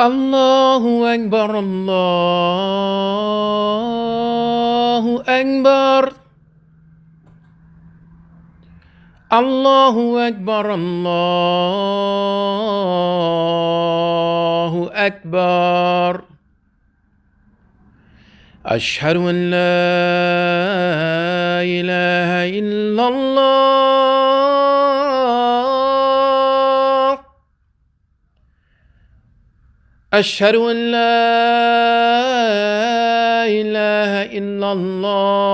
الله أكبر الله أكبر الله أكبر الله أكبر أشهد أن لا إله إلا الله أشهد أن لا إله إلا الله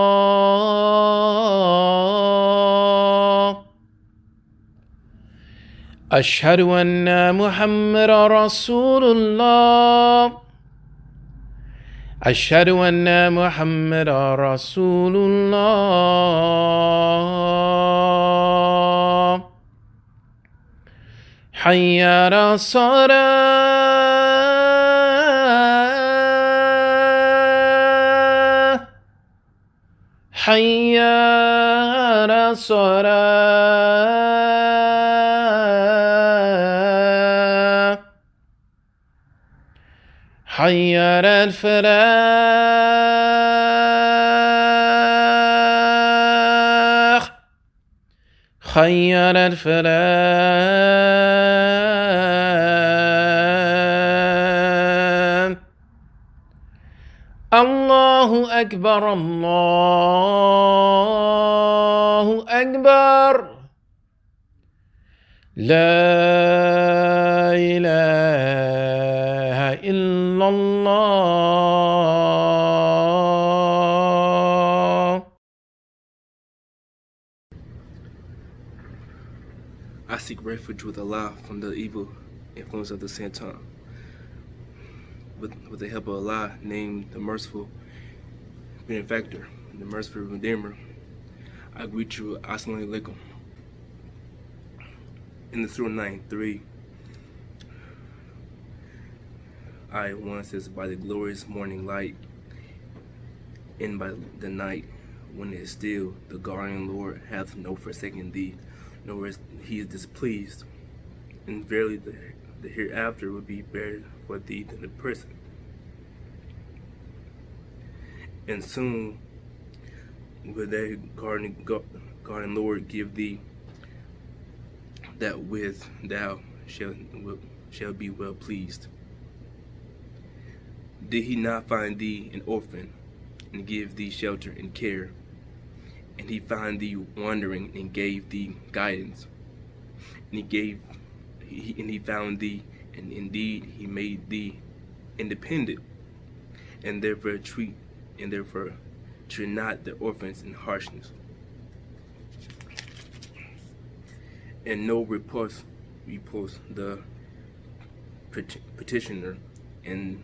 أشهد أن محمد رسول الله أشهد أن محمد رسول الله حي على الصلاة حي على الصلاة حي على الفلاح حي على الفلاح الله أكبر الله أكبر لا إله إلا الله. I seek refuge with Allah from the evil influence of the Satan. With the help of Allah, named the Merciful Benefactor, the Merciful Redeemer, I greet you, Assalamu alaikum. In the Surah 9:3, Ayah 1 says, by the glorious morning light, and by the night when it is still, the guardian Lord hath no forsaken thee, nor is he displeased. And verily the hereafter will be better for thee than the present. And soon will that guardian Lord give thee that with thou shall be well pleased. Did he not find thee an orphan, and give thee shelter and care? And he found thee wandering, and gave thee guidance. And he found thee, and indeed he made thee independent. And therefore treat not the orphans in harshness. And no repulse the petitioner, and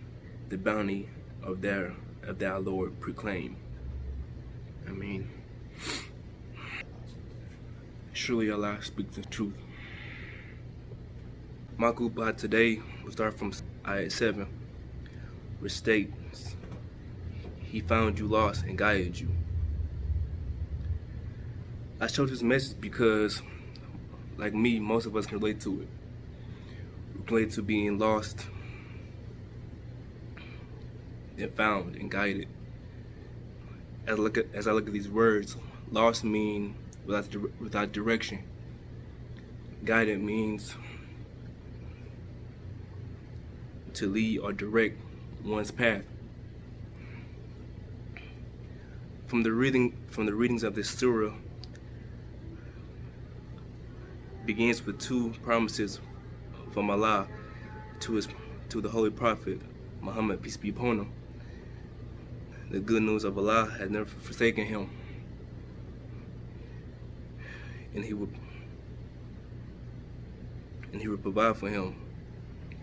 the bounty of thou Lord proclaim. I mean, surely Allah speaks the truth. My Gubba today will start from Ayat 7, which states, he found you lost and guided you. I chose this message because, like me, most of us can relate to it. We can relate to being lost and found and guided. As I look at these words, lost mean without direction. Guided means to lead or direct one's path. From the readings of this surah begins with two promises from Allah to the Holy Prophet Muhammad, peace be upon him. The good news of Allah had never forsaken him, and He would provide for him,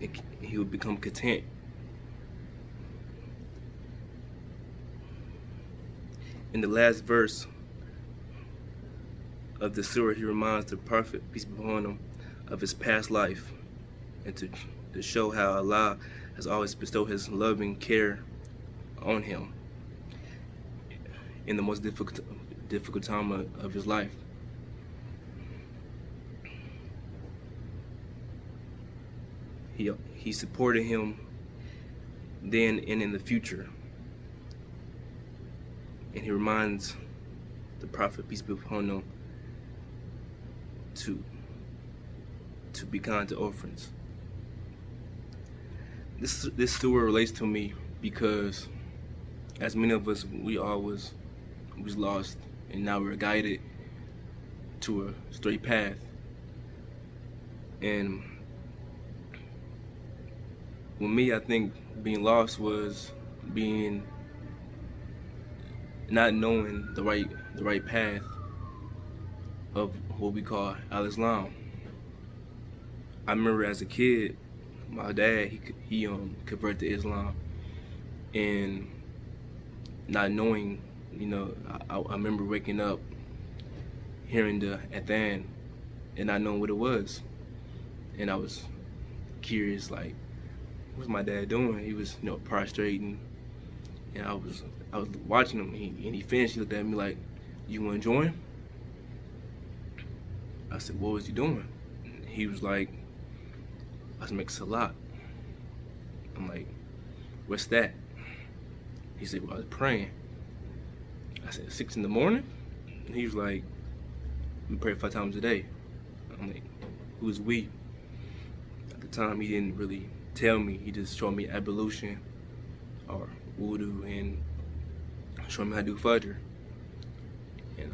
and he would become content. In the last verse of the surah, he reminds the Prophet, peace be upon him, of his past life, and to show how Allah has always bestowed His loving care on him in the most difficult time of his life. He supported him then and in the future. And he reminds the prophet, peace be upon him, to be kind to orphans. This story relates to me because, as many of us, we was lost, and now we're guided to a straight path. And with me, I think being lost was being not knowing the right path of what we call al-Islam. I remember as a kid, my dad he converted to Islam, and not knowing, I remember waking up hearing the adhan and not knowing what it was, and I was curious, like, what's my dad doing? He was prostrating, and I was watching him, and he finished. He looked at me like, "You want to join?" I said, "What was he doing?" He was like, "I was making salat." I'm like, "What's that?" He said, "Well, I was praying." I said, 6 in the morning? And he was like, "We pray 5 times a day." I'm like, "Who's we?" At the time, he didn't really tell me. He just showed me ablution or wudu and showed me how to do fajr. And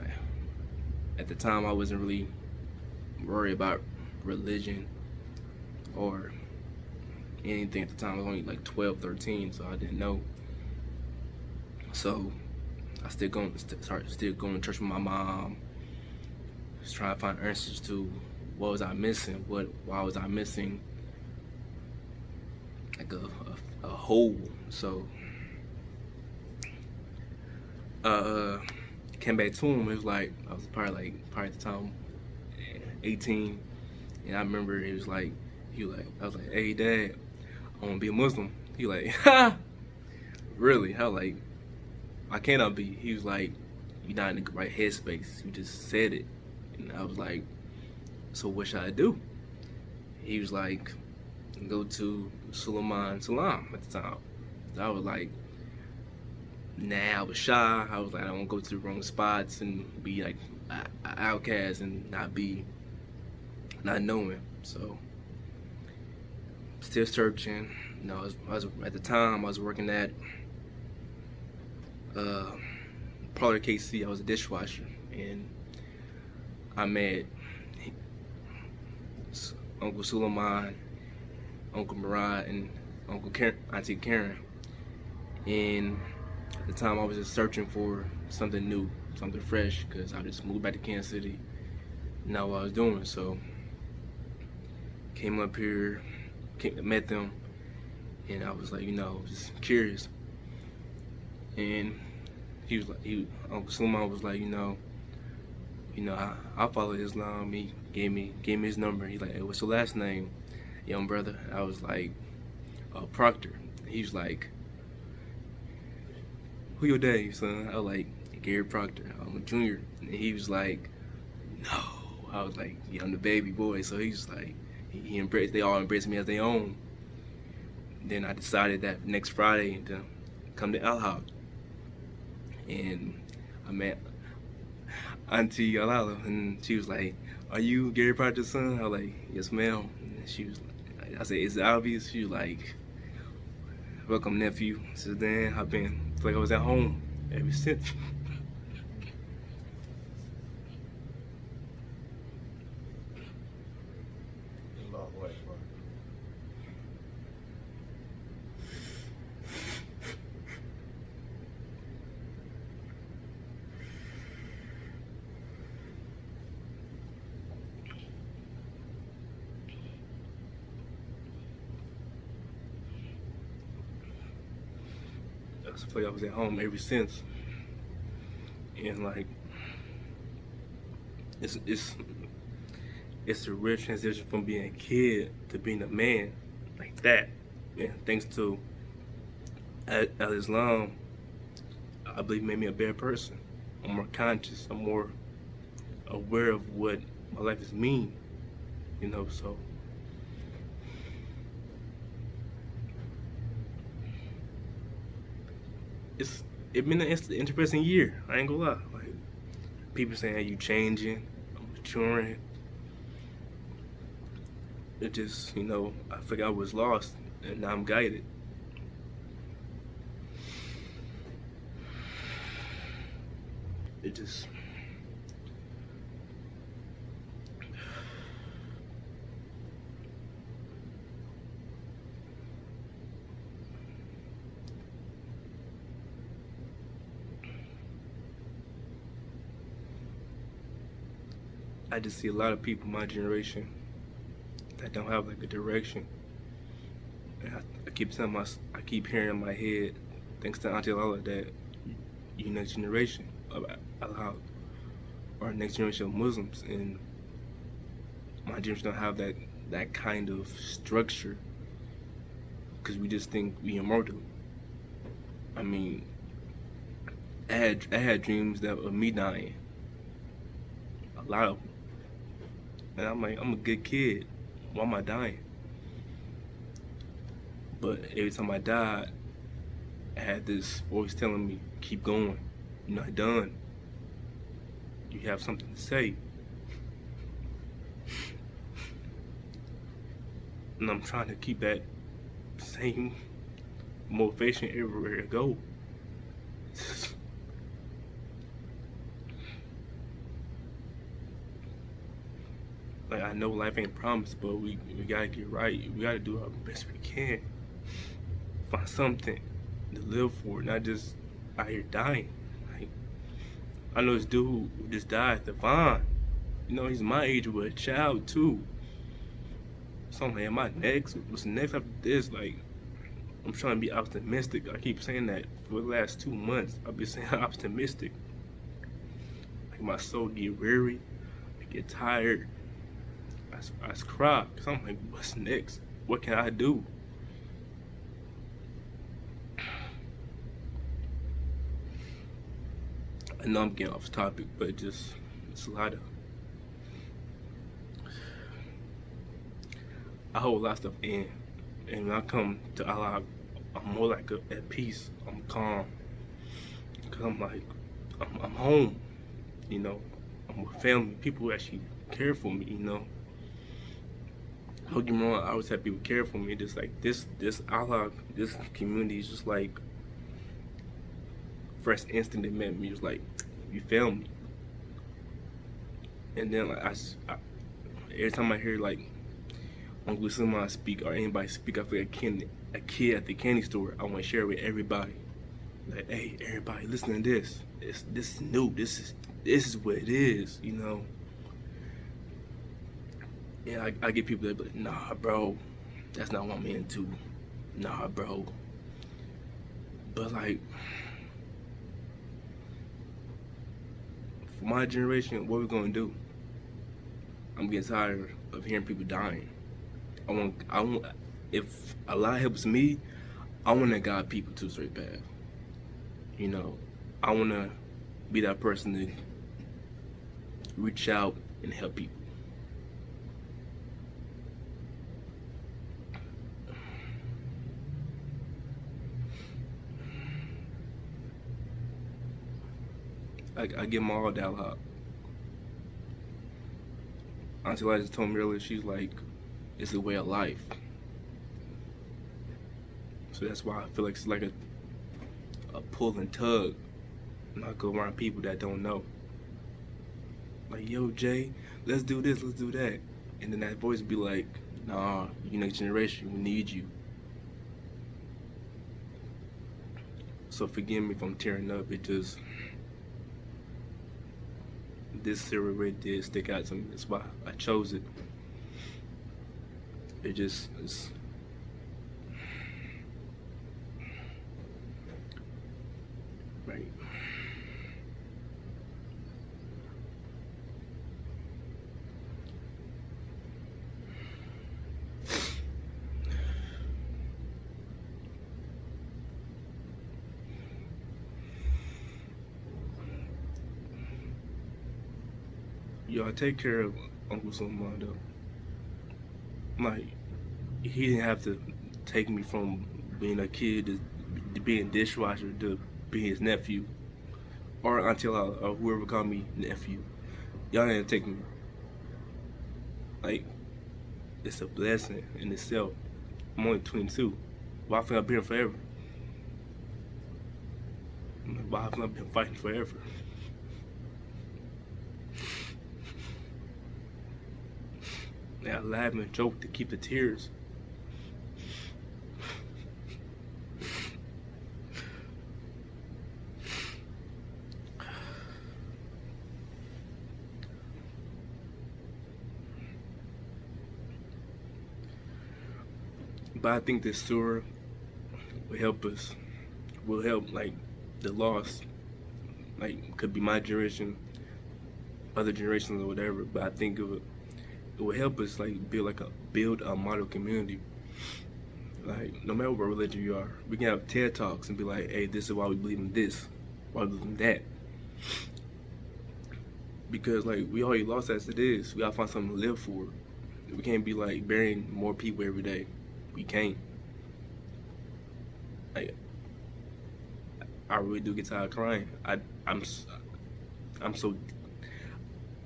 at the time, I wasn't really worried about religion or anything at the time. I was only like 12, 13, so I didn't know. So I still going to church with my mom, just trying to find answers to what was I missing, why was I missing like a hole. So came back to him. It was like I was probably at the time 18, and I remember it was like I was like, "Hey Dad, I want to be a Muslim." He like, "Ha, really?" How like, "I cannot be." He was like, "You're not in the right headspace. You just said it." And I was like, "So what should I do?" He was like, "Go to Salaam at the time." So I was like, nah, I was shy. I was like, I don't want to go to the wrong spots and be like an outcast and not knowing. So still searching. I was at the time I was working at Proctor KC. I was a dishwasher, and I met Uncle Suleiman, Uncle Murad, and Auntie Karen. And at the time, I was just searching for something new, something fresh, because I just moved back to Kansas City, not what I was doing. So came up here, met them, and I was like, just curious. And he was like, Uncle Suleiman was like, I follow Islam. He gave me his number. He's like, "Hey, what's your last name, young brother?" I was like, "Proctor." He was like, "Who your daddy, son?" I was like, "Gary Proctor. I'm a junior." And he was like, "No." I was like, "Yeah, I'm the baby boy." So he's like, they all embraced me as their own. Then I decided that next Friday to come to Al-Haq. And I met Auntie Alala, and she was like, "Are you Gary Proctor's son?" I was like, "Yes, ma'am." And she was like, I said, "Is it obvious?" She was like, "Welcome, nephew." Since then, I feel like I was at home ever since. I feel like I was at home ever since, and like it's a real transition from being a kid to being a man, like that. And thanks to Islam, I believe made me a better person. I'm more conscious. I'm more aware of what my life is mean. So It's been an interesting year. I ain't gonna lie. Like, people saying you changing, I'm maturing. It just, I figured I was lost, and now I'm guided. It just, I just see a lot of people my generation that don't have like a direction. And I keep I keep hearing in my head, thanks to Auntie Lala, that you next generation of Allah or next generation of Muslims, and my generation don't have that kind of structure because we just think we immortal. I mean, I had dreams of me dying, a lot of them, and I'm like, I'm a good kid. Why am I dying? But every time I died, I had this voice telling me, keep going. You're not done. You have something to say. And I'm trying to keep that same motivation everywhere I go. Like, I know life ain't promised, but we gotta get right. We gotta do our best we can. Find something to live for, not just out here dying. Like, I know this dude who just died, Devon. He's my age with a child too. So I'm like, am I next? What's next after this? Like, I'm trying to be optimistic. I keep saying that for the last 2 months. I've been saying optimistic. Like, my soul get weary, I get tired. I cry, because I'm like, what's next? What can I do? I know I'm getting off topic, but it's a lot of, I hold a lot of stuff in, and when I come to Allah, I'm more like at peace. I'm calm, because I'm like, I'm home, I'm with family, people who actually care for me, Don't get me wrong, I always have people care for me. Just like this Allah, this community is just like first instant they met me, it was like, you found me. And then like every time I hear like Uncle Salaam speak or anybody speak, I feel like a kid at the candy store. I want to share it with everybody. Like, hey, everybody, listen to this. This is new. This is what it is, Yeah, I get people that be like, nah, bro, that's not what I'm into. Nah, bro. But like, for my generation, what we gonna do? I'm getting tired of hearing people dying. I want. If Allah helps me, I want to guide people to a straight path. I want to be that person to reach out and help people. I give my all to Allah. Auntie Liza told me earlier, she's like, it's the way of life. So that's why I feel like it's like a pull and tug. And I go around people that don't know. Like, yo, Jay, let's do this, let's do that. And then that voice be like, nah, you next generation, we need you. So forgive me if I'm tearing up. It just, this series really did stick out to me. That's why I chose it. It's right. Yo, I take care of Uncle Salaam though. Like, he didn't have to take me from being a kid to being a dishwasher to be his nephew, or until or whoever called me nephew. Y'all didn't take me. Like, it's a blessing in itself. I'm only 22. Why I think I've been here forever? Why I think I've been fighting forever? I laugh and joke to keep the tears. But I think this story will help us, will help like the lost, like could be my generation, other generations or whatever. But I think it will help us like build a model community. Like no matter what religion you are, we can have TED Talks and be like, hey, this is why we believe in this, why we believe in that. Because like we already lost as it is. We gotta find something to live for. We can't be like burying more people every day. We can't. Like, I really do get tired of crying. I'm so,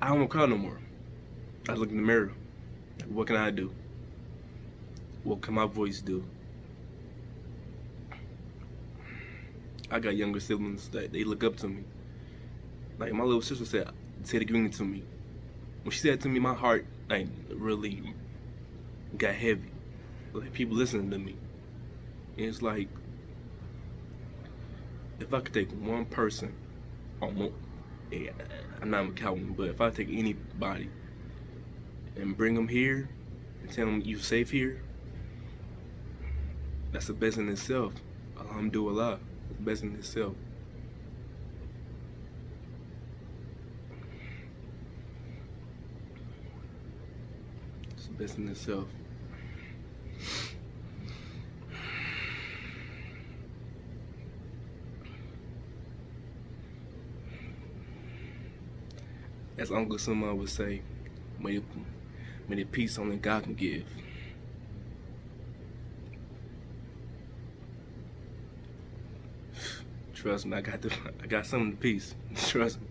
I don't want to cry no more. I look in the mirror. What can I do? What can my voice do? I got younger siblings that they look up to me. Like my little sister said the greeting to me. When she said it to me, my heart like really got heavy. Like people listening to me. And it's like, if I could take one person, I'm not counting, but if I take anybody and bring them here and tell them you're safe here, that's the best in itself. Alhamdulillah, it's the best in itself. It's the best in itself. As Uncle Suma would say, may the peace only God can give. Trust me, I got some of the peace. Trust me.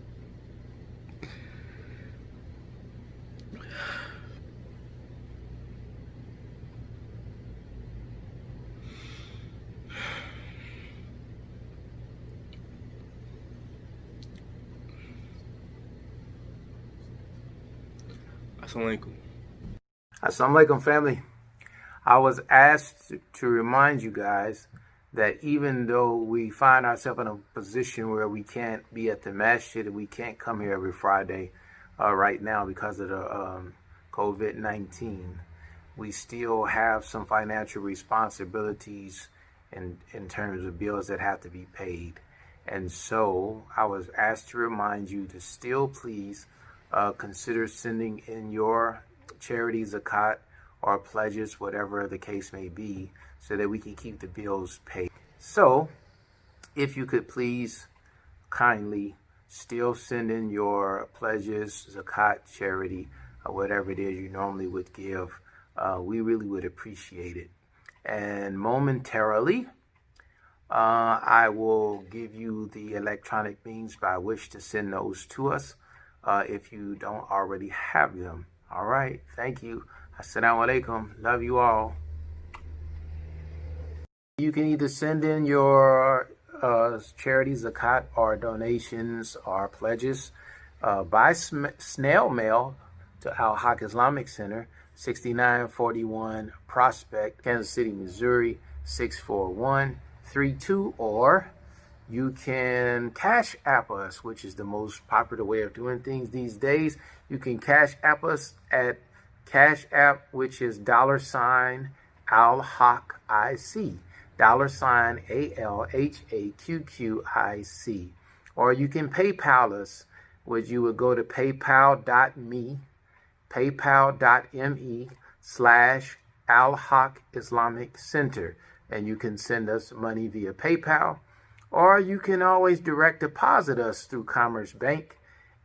Assalamualaikum. Assalamualaikum, family. I was asked to remind you guys that even though we find ourselves in a position where we can't be at the masjid, we can't come here every Friday right now because of the COVID-19, we still have some financial responsibilities in terms of bills that have to be paid. And so I was asked to remind you to still please consider sending in your charity zakat or pledges, whatever the case may be, so that we can keep the bills paid. So if you could please kindly still send in your pledges, zakat, charity, or whatever it is you normally would give, we really would appreciate it. And momentarily, I will give you the electronic means by which to send those to us if you don't already have them. All right. Thank you. Assalamu alaikum. Love you all. You can either send in your charity, zakat, or donations or pledges by snail mail to Al Haq Islamic Center, 6941 Prospect, Kansas City, Missouri, 64132, or you can Cash App us, which is the most popular way of doing things these days. You can Cash App us at Cash App, which is $Al Haq IC, $ALHAQQIC. Or you can PayPal us, which you would go to paypal.me/Al Haq Islamic Center, and you can send us money via PayPal. Or you can always direct deposit us through Commerce Bank,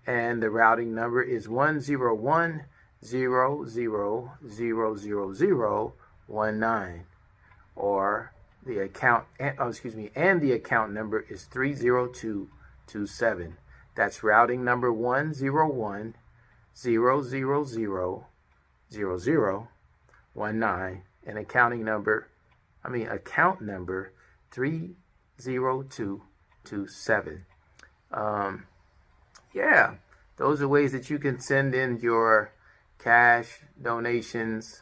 and the routing number is 101000019. Or the account, and the account number is 30227. That's routing number 101000019, and account number 30227. Yeah, those are ways that you can send in your cash donations.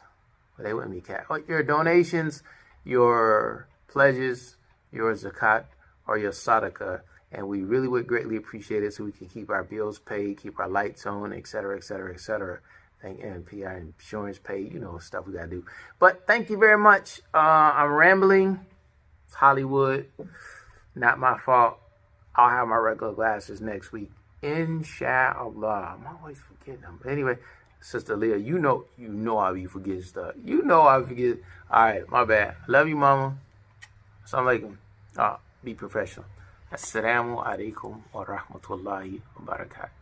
Well, they wouldn't be cash. Your donations, your pledges, your zakat, or your sadaqah. And we really would greatly appreciate it so we can keep our bills paid, keep our lights on, etc., etc., etc. And pay our insurance paid, stuff we got to do. But thank you very much. I'm rambling. It's Hollywood. Not my fault. I'll have my regular glasses next week. Inshallah. I'm always forgetting them. But anyway, Sister Leah, you know I'll be forgetting stuff. I'll forget. All right, my bad. Love you, Mama. Assalamu alaikum. Be professional. Assalamu alaikum wa rahmatullahi wa barakatuh.